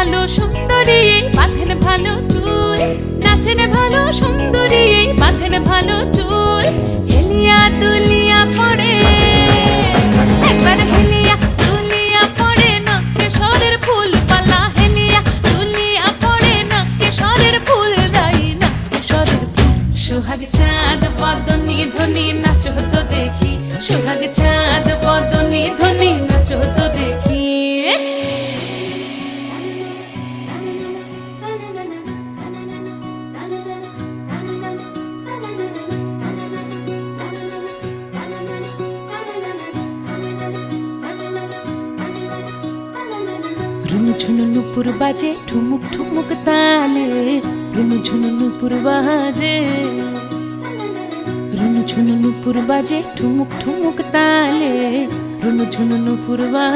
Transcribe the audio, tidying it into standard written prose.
ভালো সুন্দরী বাঁধেন ভালো চুল, নাচেন ভালো সুন্দরী বাঁধেন ভালো চুল। হেলিয়া দুলিয়া পড়ে একবার হেলিয়া দুলিয়া পড়ে নকেশ্বরের ফুল পালা, হেলিয়া দুলিয়া পড়ে নকেশ্বরের ফুল রাই নকেশ্বরের ফুল। সোহাগ চাঁদ বদনি ধ্বনি নাচো তো দেখি, সোহাগ চাঁদ বদনি ধ্বনি নাচো তো দেখি। রুনুঝুনু নুপুর বাজে ঠুমুক ঠুমুক তালে, রুনুঝুনু নুপুর বাজে, রুনুঝুনু নুপুর বাজে ঠুমুক ঠুমুক তালে, রুনুঝুনু নুপুর বাজে।